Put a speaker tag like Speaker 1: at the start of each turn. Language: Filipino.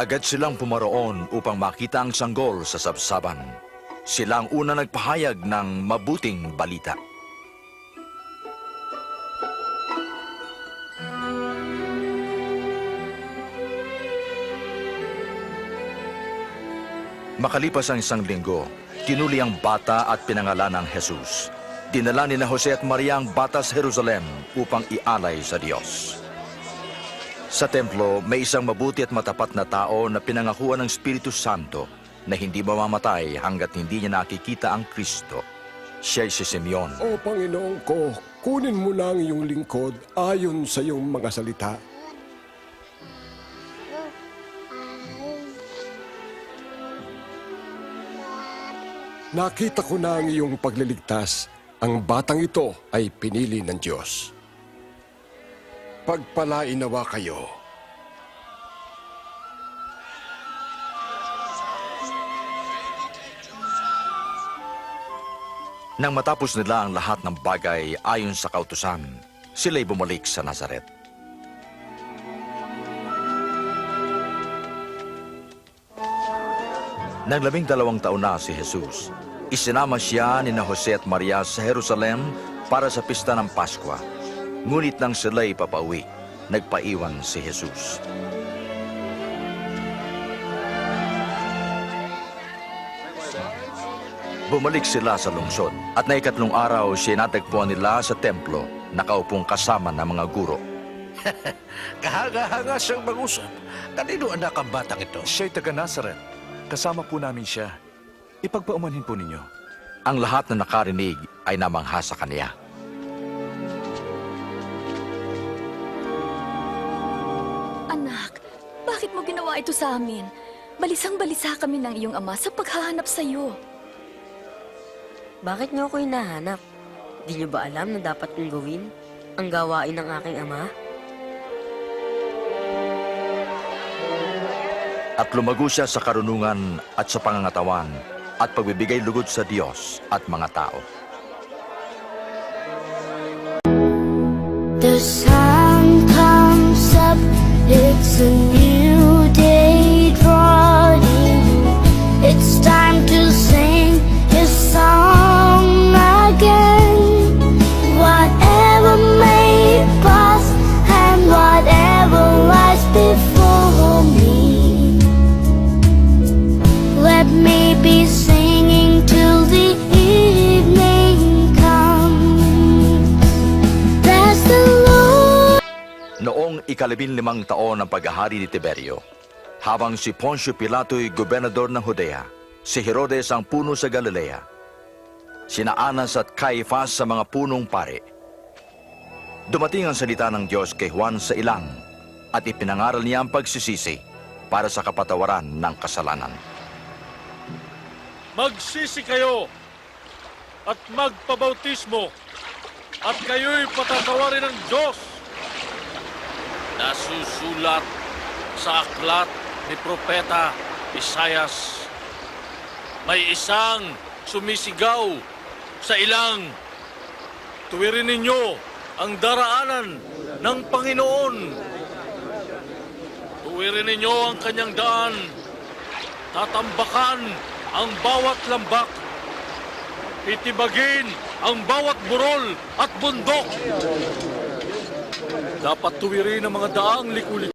Speaker 1: Agad silang pumaroon upang makita ang sanggol sa sabsaban. Sila ang una nagpahayag ng mabuting balita. Makalipas ang isang linggo, tinuli ang bata at pinangalan ng Jesus. Dinala ni Jose at Maria ang bata sa Jerusalem upang ialay sa Diyos. Sa templo, may isang mabuti at matapat na tao na pinangakuan ng Espiritu Santo na hindi mamamatay hanggat hindi niya nakikita ang Kristo. Siya si Simeon.
Speaker 2: O Panginoon ko, kunin mo na ang iyong lingkod ayon sa iyong mga salita. Nakita ko na ang iyong pagliligtas. Ang batang ito ay pinili ng Diyos. Pagpalain nawa kayo.
Speaker 1: Nang matapos nila ang lahat ng bagay ayon sa kautusan, sila'y bumalik sa Nazaret. Nang 12 taon na si Jesus, isinama siya ni Jose at Maria sa Jerusalem para sa pista ng Paskwa. Ngunit nang sila'y papauwi, nagpaiwan si Jesus. Bumalik sila sa lungsod at na ikatlong araw siya natagpuan nila sa templo, nakaupong kasama ng mga guro.
Speaker 3: Kahanga-hanga siyang mag-usap. Kanino anak ang batang ito?
Speaker 4: Siya'y taga Nazaret. Kasama po namin siya. Ipagpaumanhin po ninyo.
Speaker 1: Ang lahat na nakarinig ay namangha sa kaniya.
Speaker 5: Anak, bakit mo ginawa ito sa amin? Balisang-balisa kami ng iyong ama sa paghahanap sa iyo.
Speaker 6: Bakit niyo ako hinahanap? Di niyo ba alam na dapat kong gawin ang gawain ng aking ama?
Speaker 1: At lumago siya sa karunungan at sa pangangatawan at pagbibigay lugod sa Diyos at mga tao.
Speaker 7: The sun comes up, it's a new day dawning. It's time to sing his song again. Whatever may pass and whatever lies before me, let me be singing till the evening comes. Bless the Lord.
Speaker 1: Noong 15 taon ng paghahari ni Tiberio, habang si Poncio Pilato'y gobernador ng Judea, si Herodes ang puno sa Galilea, sina Anas at Caifás sa mga punong pari. Dumating ang salita ng Diyos kay Juan sa ilang at ipinangaral niya ang pagsisisi para sa kapatawaran ng kasalanan.
Speaker 8: Magsisi kayo at magpabautismo at kayo'y patatawarin ng Diyos. Nasusulat sa aklat ni Propeta Isaias, may isang sumisigaw sa ilang, tuwirin ninyo ang daraanan ng Panginoon. Tuwirin ninyo ang kanyang daan, tatambakan ang bawat lambak, itibagin ang bawat burol at bundok. Dapat tuwirin ang mga daang liku-liku